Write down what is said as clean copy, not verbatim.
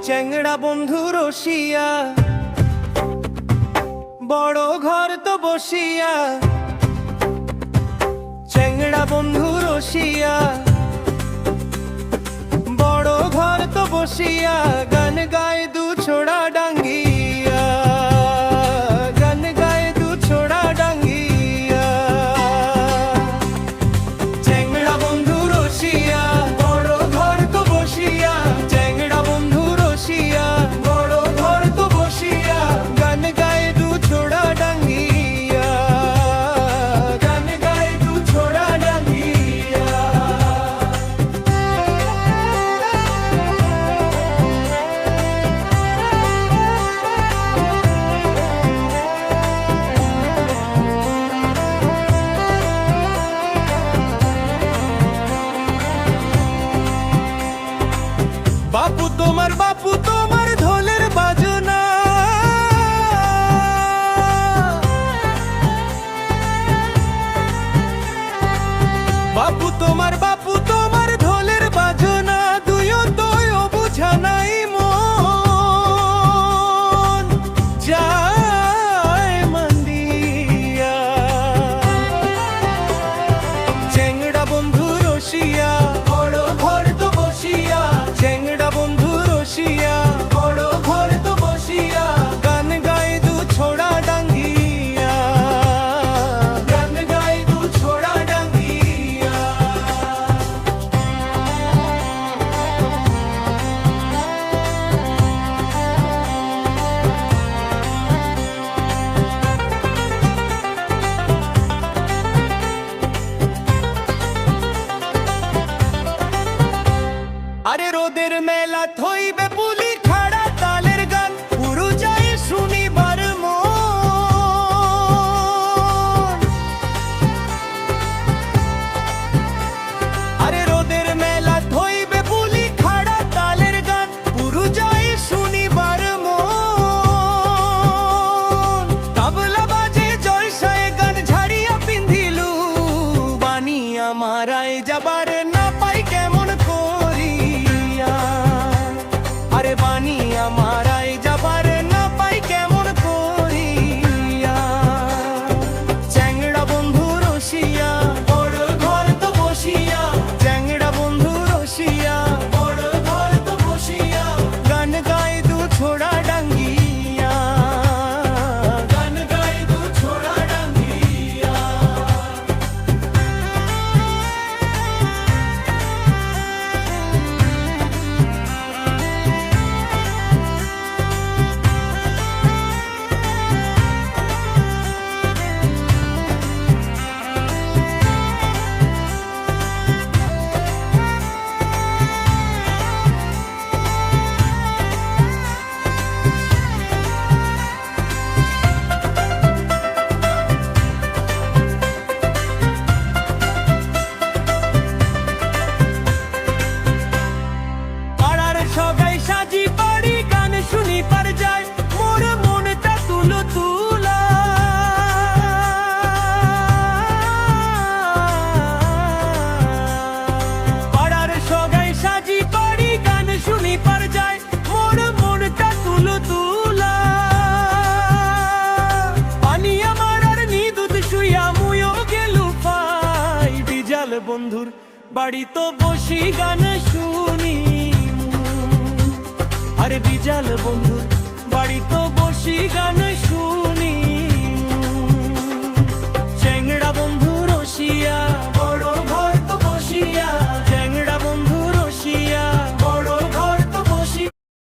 চ্যাংড়া বন্ধু রসিয়া, বড় ঘর তো বসিয়া। চ্যাংড়া বন্ধু রসিয়া, বড় ঘর তো বসিয়া। গান গায়ে দু ছোড়া ডাঙ্গিয়া, গান গায়ে দু ছোড়া ডাঙ্গিয়া। চ্যাংড়া বন্ধু রসিয়া, বড় ঘর তো বসিয়া। চ্যাংড়া বন্ধু রসিয়া, বড় ঘর তো বসিয়া। গান গায়ে দু ছোড়া ডাঙ্গিয়া, গান গায়ে দু ছোড়া ডাঙ্গিয়া। বাপু তোমার ঢোলের বাজনা। বাপু তোমার ঢোলের বাজনা। দুইও তোয়ও বুঝা নাই মন যায় মন্দিয়া। চ্যাংড়া বন্ধু রসিয়া, বড় ঘর তো বসিয়া। চ্যাংড়া বন্ধু রসিয়া, বড় ঘর তো বসিয়া। গান গায়ে দু ছোড়া ডাঙ্গিয়া, গান গায়ে দু ছোড়া ডাঙ্গিয়া। আরে রোদের মেলা থইবে পুলি খাড়া তালের গান। পুরু যায় শুনিবার মন। আরে রোদের মেলা থইবে পুলি খাড়া তালের গান। পুরু যায় শুনিবার মন। তাবলা বাজে জলসায় গান ঝাড়িয়া পিন্ধিলু। বাণী আমার আয় যাবার না পাই কেমন করিয়া। আরে বাণী আমার আয় যাবার না পাই কেমন করিয়া। চ্যাংড়া বন্ধু রসিয়া, বড় ঘর তো বসিয়া। চ্যাংড়া বন্ধু রসিয়া, বড় ঘর তো বসিয়া। গান গায়ে দু ছোড়া ডাঙ্গিয়া, গান গায়ে দু ছোড়া ডাঙ্গিয়া। পাড়ার সবাই সাজি পাড়ি গান শুনি পার যায়। মোর মনটা তুলো তুলা। পাড়ার সবাই সাজি পাড়ি গান শুনি পার যায়। মোর মনটা তুলো তুলা। পানি আমার আর নিদুত শুইয়া মুয়ো গেলু পাই। বিজাল বন্ধুর বাড়ি তো বসি গান শুনি। আরে বিজাল বন্ধুর বাড়ি তো বসি গান শুনি।